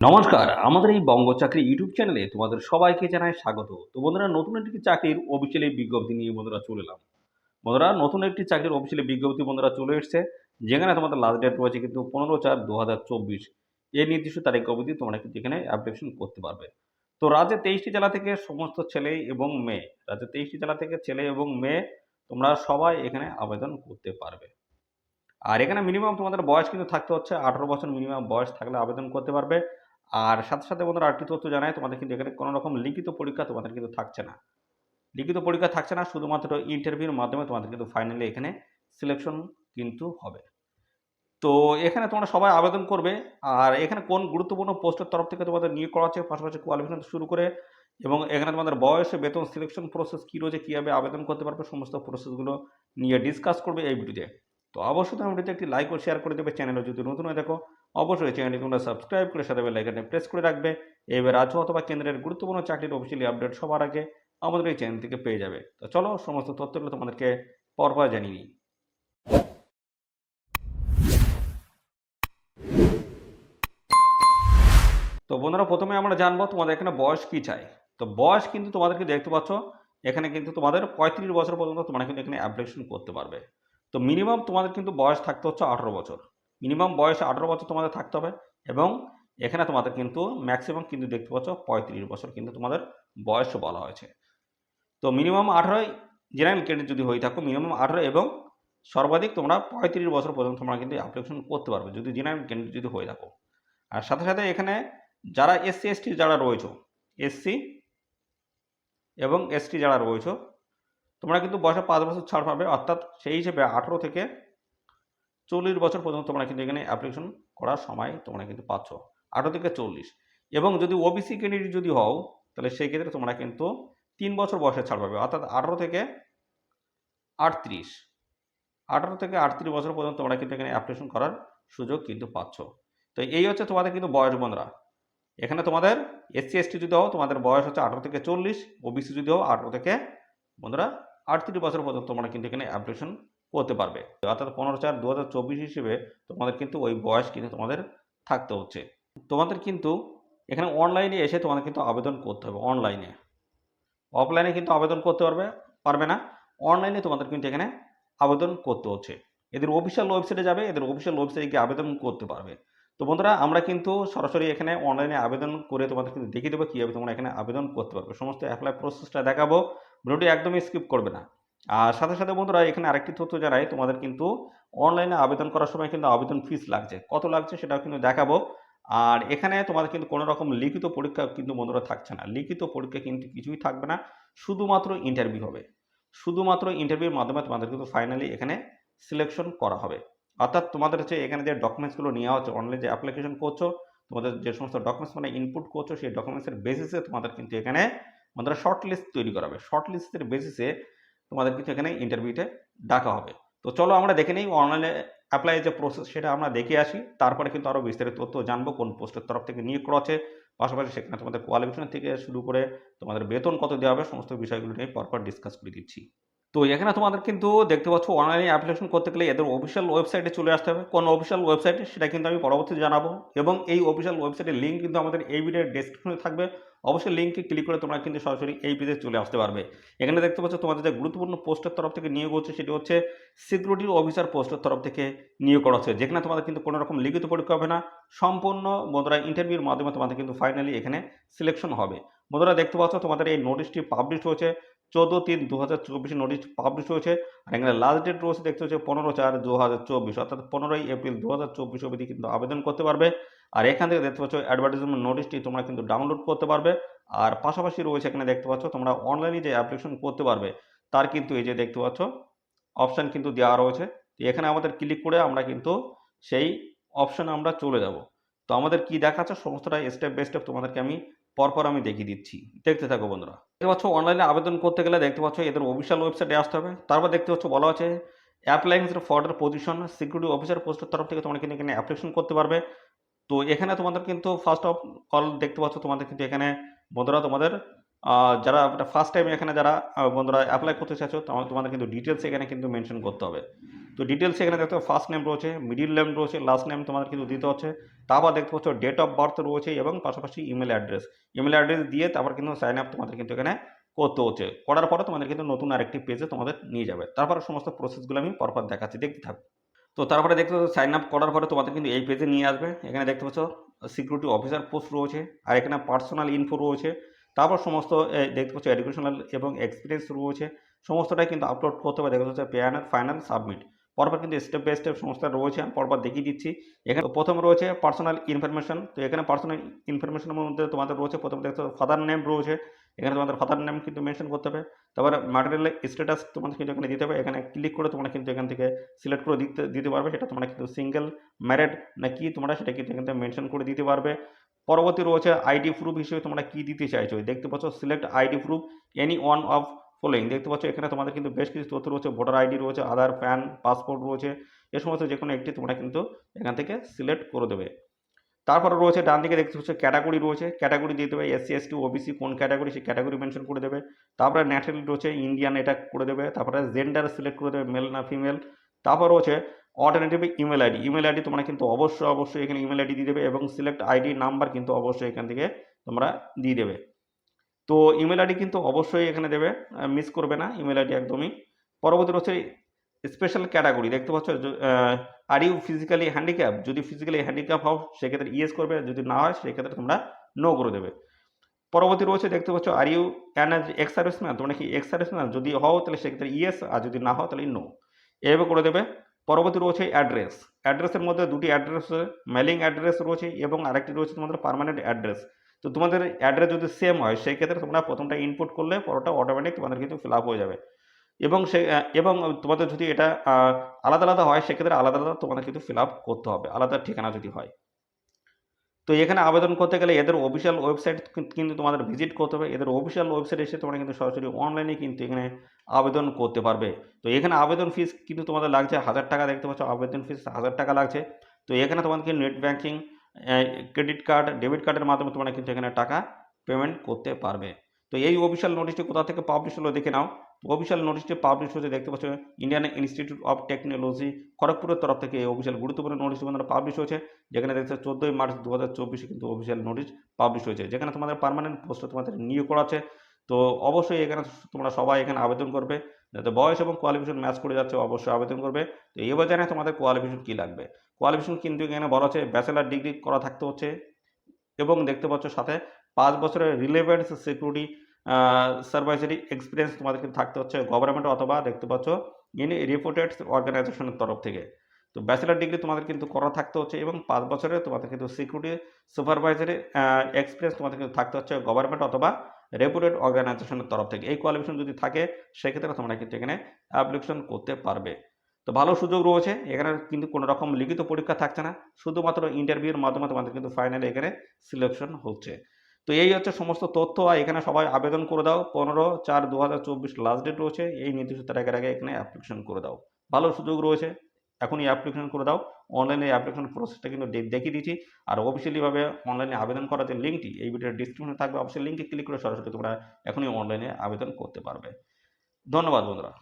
নমস্কার, আমাদের এই বঙ্গ চাকরি ইউটিউব চ্যানেলে তোমাদের সবাইকে জানাই স্বাগত। তো বন্ধুরা, নতুন একটি চাকরির অফিসিয়ালি বিজ্ঞপ্তি নিয়ে বন্ধুরা চলে এলাম। বন্ধুরা, নতুন একটি চাকরির অফিসিয়ালি বিজ্ঞপ্তি বন্ধুরা চলে এসেছে, যেখানে তোমাদের লাস্ট ডেট রয়েছে কিন্তু 15/4/2024। এই নির্দিষ্ট তারিখ অবধি তোমরা কিন্তু এখানে অ্যাপ্লিকেশন করতে পারবে। তো রাজ্যের 23টি জেলা থেকে সমস্ত ছেলে এবং মেয়ে, রাজ্যের 23টি জেলা থেকে ছেলে এবং মেয়ে তোমরা সবাই এখানে আবেদন করতে পারবে। আর এখানে মিনিমাম তোমাদের বয়স কিন্তু থাকতে হচ্ছে 18 বছর মিনিমাম বয়স থাকলে আবেদন করতে পারবে। আর সাথে, সাথে বন্ধুরা আরেকটি তথ্য জানাই, তোমাদের কিন্তু এখানে কোনো রকম লিখিত পরীক্ষা তোমাদের কিন্তু থাকছে না। লিখিত পরীক্ষা থাকছে না, শুধুমাত্র ইন্টারভিউর মাধ্যমে তোমাদের কিন্তু ফাইনালি এখানে সিলেকশন কিন্তু হবে। তো এখানে তোমরা সবাই আবেদন করবে। আর এখানে কোন গুরুত্বপূর্ণ পোস্টের তরফ থেকে তোমাদের নিয়োগ করা হচ্ছে, পাশাপাশি কোয়ালিফিকেশন শুরু করে এবং এখানে তোমাদের বয়স, বেতন, সিলেকশন প্রসেস কী রয়েছে, কীভাবে আবেদন করতে পারবে, সমস্ত প্রসেসগুলো নিয়ে ডিসকাস করবে এই ভিডিওতে। তো অবশ্যই তোমরা ভিডিওতে একটি লাইক ও শেয়ার করে দেবে। চ্যানেলে যদি নতুন হয়ে দেখো অবশ্যই চ্যানেলটি তোমরা সাবস্ক্রাইব করে সাথে বেল আইকনে প্রেস করে রাখবে। এবার রাজ্য অথবা কেন্দ্রের গুরুত্বপূর্ণ চাকরির অফিসিয়ালি আপডেট সবার আগে আমাদের এই চ্যানেল থেকে পেয়ে যাবে। তো চলো সমস্ত তথ্যগুলো তোমাদেরকে পরপর জানিয়ে নিই। তো বন্ধুরা, প্রথমে আমরা জানবো তোমাদের এখানে বয়স কী চাই। তো বয়স কিন্তু তোমাদেরকে দেখতে পাচ্ছ, এখানে কিন্তু তোমাদের 35 বছর পর্যন্ত তোমরা কিন্তু এখানে অ্যাপ্লিকেশন করতে পারবে। তো মিনিমাম তোমাদের কিন্তু বয়স থাকতে হচ্ছে 18 বছর। মিনিমাম বয়স 18 বছর তোমাদের থাকতে হবে। এবং এখানে তোমাদের কিন্তু ম্যাক্সিমাম কিন্তু দেখতে পাচ্ছ 35 বছর কিন্তু তোমাদের বয়স বলা হয়েছে। তো মিনিমাম 18 জেনারেল ক্যান্ডিডেট যদি হয়ে থাকো, মিনিমাম 18 এবং সর্বাধিক তোমরা 35 বছর পর্যন্ত তোমরা কিন্তু অ্যাপ্লিকেশন করতে পারবে যদি জেনারেল ক্যান্ডিডেট যদি হয়ে থাকো। আর সাথে সাথে এখানে যারা এসসি এসটি যারা রয়েছে, এসসি এবং এসটি যারা রয়েছে, তোমরা কিন্তু বয়সে 5 বছর ছাড় পাবে, অর্থাৎ সেই হিসেবে 18 থেকে 40 বছর পর্যন্ত তোমরা কিন্তু এখানে অ্যাপ্লিকেশন করার সময় তোমরা কিন্তু পাচ্ছ, 18 থেকে 40। এবং যদি ওবিসি ক্যান্ডিডেট যদি হও, তাহলে সেই ক্ষেত্রে তোমরা কিন্তু 3 বছর বয়সে ছাড় পাবে, অর্থাৎ 18 থেকে 38, 18 থেকে 38 বছর পর্যন্ত তোমরা কিন্তু এখানে অ্যাপ্লিকেশন করার সুযোগ কিন্তু পাচ্ছ। তো এই হচ্ছে তোমাদের কিন্তু বয়স বন্ধুরা। এখানে তোমাদের এসসি এসটি যদি হও তোমাদের বয়স হচ্ছে 18 থেকে 40, ওবিসি যদি হও 18 থেকে বন্ধুরা 38 বছর পর্যন্ত তোমরা কিন্তু এখানে অ্যাপ্লিকেশন করতে পারবে। অর্থাৎ 15/4/2024 হিসেবে তোমাদের কিন্তু ওই বয়স কিন্তু তোমাদের থাকতে হচ্ছে। তোমাদের কিন্তু এখানে অনলাইনে এসে তোমাদের কিন্তু আবেদন করতে হবে অনলাইনে। অফলাইনে কিন্তু আবেদন করতে পারবে না। অনলাইনে তোমাদের কিন্তু এখানে আবেদন করতে হচ্ছে। এদের অফিসিয়াল ওয়েবসাইটে যাবে, এদের অফিসিয়াল ওয়েবসাইটে গিয়ে আবেদন করতে পারবে। তো বন্ধুরা, আমরা কিন্তু সরাসরি এখানে অনলাইনে আবেদন করে তোমাদের কিন্তু দেখিয়ে দেবো কীভাবে তোমরা এখানে আবেদন করতে পারবে। সমস্ত অ্যাপ্লাই প্রসেসটা দেখাবো, ভিডিওটি একদমই স্কিপ করবে না। আর সাথে সাথে বন্ধুরা, এখানে আরেকটি তথ্য জানাই, তোমাদের কিন্তু অনলাইনে আবেদন করার সময় কিন্তু আবেদন ফিস লাগছে, কত লাগছে সেটাও কিন্তু দেখাবো। আর এখানে তোমাদের কিন্তু কোনো রকম লিখিত পরীক্ষা কিন্তু বন্ধুরা থাকছে না, লিখিত পরীক্ষা কিন্তু কিছুই থাকবে না, শুধুমাত্র ইন্টারভিউ হবে। শুধুমাত্র ইন্টারভিউর মাধ্যমে তোমাদের কিন্তু ফাইনালি এখানে সিলেকশন করা হবে। অর্থাৎ তোমাদের হচ্ছে এখানে যে ডকুমেন্টসগুলো নেওয়া হচ্ছে, অনলাইনে যে অ্যাপ্লিকেশন করছো, তোমাদের যে সমস্ত ডকুমেন্টস মানে ইনপুট করছো, সেই ডকুমেন্টসের বেসিসে তোমাদের কিন্তু এখানে আমাদের শর্ট লিস্ট তৈরি করা হবে। শর্ট লিস্টের বেসিসে তোমাদের কিন্তু এখানে ইন্টারভিউতে ডাকা হবে। তো চলো আমরা দেখে নিই অনলাইনে অ্যাপ্লাই যে প্রসেস সেটা আমরা দেখে আসি, তারপরে কিন্তু আরও বিস্তারিত তথ্য জানবো কোন পোস্টের তরফ থেকে নিয়োগ করা আছে, পাশাপাশি সেখানে তোমাদের কোয়ালিফিকেশন থেকে শুরু করে তোমাদের বেতন কত দেওয়া হবে, সমস্ত বিষয়গুলো নিয়ে পরপর ডিসকাস করে দিচ্ছি। তো এখানে তোমাদের কিন্তু দেখতে পাচ্ছ অনলাইনে অ্যাপ্লিকেশন করতে গেলে এদের অফিসিয়াল ওয়েবসাইটে চলে আসতে হবে। কোন অফিসিয়াল ওয়েবসাইটে সেটা কিন্তু আমি পরবর্তীতে জানাবো, এবং এই অফিসিয়াল ওয়েবসাইটের লিঙ্ক কিন্তু আমাদের এই ভিডিওর ডেসক্রিপশনে থাকবে। অবশ্যই লিঙ্কে ক্লিক করে তোমরা কিন্তু সরাসরি এই পেজে চলে আসতে পারবে। এখানে দেখতে পাচ্ছ তোমাদের যে গুরুত্বপূর্ণ পোস্টের তরফ থেকে নিয়োগ হচ্ছে সেটি হচ্ছে সিকিউরিটি অফিসার পোস্টের তরফ থেকে নিয়োগ করা হচ্ছে, যেখানে তোমাদের কিন্তু কোনো রকম লিখিত পরীক্ষা হবে না, সম্পূর্ণ বন্ধুরা ইন্টারভিউর মাধ্যমে তোমাদের কিন্তু ফাইনালি এখানে সিলেকশন হবে। বন্ধুরা দেখতে পাচ্ছ তোমাদের এই নোটিশটি পাবলিশ হয়েছে 14/3/2024 নোটিশ পাবলিশ হয়েছে। আর এখানে লাস্ট ডেট রয়েছে দেখতে হচ্ছে 15/4/2024, অর্থাৎ 15 এপ্রিল 2024 অবধি কিন্তু আবেদন করতে পারবে। আর এখান থেকে দেখতে পাচ্ছ অ্যাডভার্টাইজমেন্ট নোটিশটি তোমরা কিন্তু ডাউনলোড করতে পারবে। আর পাশাপাশি রয়েছে এখানে দেখতে পাচ্ছ তোমরা অনলাইনে যে অ্যাপ্লিকেশন করতে পারবে তার কিন্তু এই যে দেখতে পাচ্ছ অপশান কিন্তু দেওয়া রয়েছে। তো এখানে আমাদের ক্লিক করে আমরা কিন্তু সেই অপশানে আমরা চলে যাব। তো আমাদের কি দেখাচ্ছে সমস্তটা স্টেপ বাই স্টেপ তোমাদেরকে আমি পরপর আমি দেখিয়ে দিচ্ছি, দেখতে থাকো বন্ধুরা। দেখতে পাচ্ছ অনলাইনে আবেদন করতে গেলে দেখতে পাচ্ছ এদের অফিসিয়াল ওয়েবসাইটে আসতে হবে। তারপর দেখতে পাচ্ছ বলা আছে applying for the position security officer পোস্টের তরফ থেকে তোমরা কিন্তু এখানে অ্যাপ্লিকেশন করতে পারবে। তো এখানে তোমাদের কিন্তু ফার্স্ট অফ অল দেখতে পাচ্ছ তোমাদের কিন্তু এখানে বন্ধুরা তোমাদের যারা ফার্স্ট টাইম এখানে যারা বন্ধুরা অ্যাপ্লাই করতে চাইছো তোমাদের কিন্তু ডিটেলস এখানে কিন্তু মেনশন করতে হবে। তো ডিটেলস এখানে দেখতে পাচ্ছ ফার্স্ট নেম রয়েছে, মিডিল নেম রয়েছে, লাস্ট নেম তোমাদের কিন্তু দিতে হচ্ছে। তারপর দেখতে পাচ্ছ ডেট অফ বার্থ রয়েছে এবং পাশাপাশি ইমেল অ্যাড্রেস। ইমেল অ্যাড্রেস দিয়ে তারপর কিন্তু সাইন আপ তোমাদের কিন্তু এখানে করতে হচ্ছে। করার পরে তোমাদের কিন্তু নতুন আরেকটি পেজে তোমাদের নিয়ে যাবে। তারপরে সমস্ত প্রসেসগুলো আমি পরপর দেখাচ্ছি, দেখতে থাকো। তো তারপরে দেখতে পাচ্ছ সাইন আপ করার পরে তোমাদের কিন্তু এই পেজে নিয়ে আসবে। এখানে দেখতে পাচ্ছ সিকিউরিটি অফিসার পোস্ট রয়েছে, আর এখানে পার্সোনাল ইনফো রয়েছে। তারপর সমস্ত দেখতে পাচ্ছ এডুকেশনাল এবং এক্সপিরিয়েন্স রয়েছে, সমস্তটাই কিন্তু আপলোড করতে হবে। দেখতে পাচ্ছ পেয়ার ফাইনাল সাবমিট। পরপর কিন্তু স্টেপ বাই স্টেপ সমস্ত রয়েছে, আমি পরপর দেখিয়ে দিচ্ছি। এখানে প্রথম রয়েছে পার্সোনাল ইনফরমেশন। তো এখানে পার্সোনাল ইনফরমেশনের মধ্যে তোমাদের রয়েছে প্রথমে দেখতে ফাদার নেম রয়েছে, এখানে তোমাদের ফাদার নেম কিন্তু মেনশন করতে হবে। তারপরে ম্যাটেরিয়াল স্ট্যাটাস তোমাদের কিন্তু এখানে দিতে হবে। এখানে ক্লিক করে তোমরা কিন্তু এখান থেকে সিলেক্ট করে দিতে পারবে, সেটা তোমরা কিন্তু সিঙ্গেল ম্যারেড না কি তোমরা সেটা কিন্তু এখান থেকে মেনশন করে দিতে পারবে। পরবর্তী রয়েছে আইডি প্রুফ হিসেবে তোমরা কি দিতে চাইছো, দেখতে পাচ্ছ select ID proof any one of following. দেখতে পাচ্ছ এখানে তোমাদের কিন্তু বেশ কিছু তথ্য রয়েছে, ভোটার আইডি রয়েছে, আধার, প্যান, পাসপোর্ট রয়েছে। এ সমস্ত যে কোনো একটি তোমরা কিন্তু এখান থেকে সিলেক্ট করে দেবে। তারপরে রয়েছে ডান দিকে দেখতে পাচ্ছ ক্যাটাগরি রয়েছে, ক্যাটাগরি দিয়ে দেবে এসসি এসটি ওবিসি কোন ক্যাটাগরি, সেই ক্যাটাগরি মেনশন করে দেবে। তারপরে ন্যাশনালিটি রয়েছে ইন্ডিয়ান, এটা করে দেবে। তারপরে জেন্ডার সিলেক্ট করে দেবে মেল না ফিমেল। তারপর রয়েছে alternative email ID. Email ID তোমরা কিন্তু অবশ্যই এখানে ইমেল আইডি দিয়ে দেবে এবং সিলেক্ট আইডি নাম্বার কিন্তু অবশ্যই এখান থেকে তোমরা দিয়ে দেবে। তো ইমেল আইডি কিন্তু অবশ্যই এখানে দেবে, মিস করবে না ইমেল আইডি একদমই। পরবর্তী হচ্ছে স্পেশাল ক্যাটাগরি, দেখতে পাচ্ছ আর ইউ ফিজিক্যালি হ্যান্ডিক্যাপ, যদি ফিজিক্যালি হ্যান্ডিক্যাপ হও সেক্ষেত্রে ইয়েস করবে, যদি না হয় সেক্ষেত্রে তোমরা নো করে দেবে। পরবর্তী রয়েছে দেখতে পাচ্ছ are you an ex serviceman, তোমরা কি এক্স সার্ভিসম্যান, যদি হও তাহলে সেক্ষেত্রে ইয়েস, আর যদি না হও তাহলে নো, এভাবে করে দেবে। পরবর্তী রয়েছে অ্যাড্রেস। অ্যাড্রেসের মধ্যে দুটি অ্যাড্রেস, মেলিং অ্যাড্রেস রয়েছে এবং আরেকটি রয়েছে তোমাদের পার্মানেন্ট অ্যাড্রেস। তো তোমাদের অ্যাড্রেস যদি সেম হয় সেই ক্ষেত্রে তোমরা প্রথমটা ইনপুট করলে পরটা অটোমেটিক তোমাদের কিন্তু ফিল আপ হয়ে যাবে। এবং এবং তোমাদের যদি এটা আলাদা আলাদা হয় সেক্ষেত্রে আলাদা আলাদা তোমাদের কিন্তু ফিল আপ করতে হবে, আলাদা ঠিকানা যদি হয়। তো এখানে আবেদন করতে গেলে এদের অফিসিয়াল ওয়েবসাইট কিন্তু তোমাদের ভিজিট করতে হবে। এদের অফিসিয়াল ওয়েবসাইটে এসে তোমরা কিন্তু সরাসরি অনলাইনে কিন্তু এখানে আবেদন করতে পারবে। তো এখানে আবেদন ফিস কিন্তু তোমাদের লাগছে 1000 টাকা, দেখতে পাচ্ছ আবেদন ফিস 1000 টাকা লাগছে। তো এখানে তোমাদেরকে net banking, credit card, debit কার্ডের মাধ্যমে তোমরা কিন্তু এখানে টাকা পেমেন্ট করতে পারবে। তো এই অফিসিয়াল নোটিশটি কোথা থেকে পাবলিশ হলো দেখে নাও। অফিসিয়াল নোটিশটি পাবলিশ হচ্ছে দেখতে পাচ্ছ ইন্ডিয়ান ইনস্টিটিউট অফ টেকনোলজি খড়গপুরের তরফ থেকে এই অফিসিয়াল গুরুত্বপূর্ণ নোটিশটি পাবলিশ হয়েছে, যেখানে দেখতে 14ই মার্চ 2024 কিন্তু অফিসিয়াল নোটিশ পাবলিশ হয়েছে, যেখানে তোমাদের পার্মানেন্ট পোস্টে তোমাদের নিয়োগ করা আছে। তো অবশ্যই এখানে তোমরা সবাই এখানে আবেদন করবে, যাতে বয়স এবং কোয়ালিফিকেশন ম্যাচ করে যাচ্ছে অবশ্যই আবেদন করবে। তো এবার জানাই তোমাদের কোয়ালিফিকেশন কী লাগবে। কোয়ালিফিকেশন কিন্তু এখানে বলা হচ্ছে ব্যাচেলার ডিগ্রি করা থাকতে হচ্ছে এবং দেখতে পাচ্ছ সাথে 5 বছরের রিলেভেন্স সিকিউরিটি সার্ভাইজারি এক্সপিরিয়েন্স তোমাদের কিন্তু থাকতে হচ্ছে গভর্নমেন্ট অথবা দেখতে পাচ্ছ ইন রিপোর্টেড অর্গানাইজেশনের তরফ থেকে। তো ব্যাচেলার ডিগ্রি তোমাদের কিন্তু করা থাকতে হচ্ছে এবং 5 বছরের তোমাদের কিন্তু সিকিউরিটি সুপারভাইজারি এক্সপিরিয়েন্স তোমাদের কিন্তু থাকতে হচ্ছে গভর্নমেন্ট অথবা রেপুটেড অর্গানাইজেশনের তরফ থেকে। এই কোয়ালিফিকেশন যদি থাকে সেক্ষেত্রে তোমরা কিন্তু এখানে অ্যাপ্লিকেশন করতে পারবে। তো ভালো সুযোগ রয়েছে এখানে, কিন্তু কোনো রকম লিখিত পরীক্ষা থাকছে না, শুধুমাত্র ইন্টারভিউর মাধ্যমে তোমাদের কিন্তু ফাইনালি এখানে সিলেকশন হচ্ছে। তো এই হচ্ছে সমস্ত তথ্য, আর এখানে সবাই আবেদন করে দাও। 15/4/2024 লাস্ট ডেট রয়েছে, এই নির্দিষ্ট তারিখের আগে এখানে অ্যাপ্লিকেশন করে দাও। ভালো সুযোগ রয়েছে, এখনই অ্যাপ্লিকেশন করে দাও। অনলাইনে অ্যাপ্লিকেশন প্রসেসটা কিন্তু দেখিয়ে দিচ্ছি, আর অফিসিয়ালিভাবে অনলাইনে আবেদন করার যে লিঙ্কটি এই ভিডিওর ডিসক্রিপশনে থাকবে, অবশ্যই লিঙ্কে ক্লিক করে সরাসরি তোমরা এখনই অনলাইনে আবেদন করতে পারবে। ধন্যবাদ বন্ধুরা।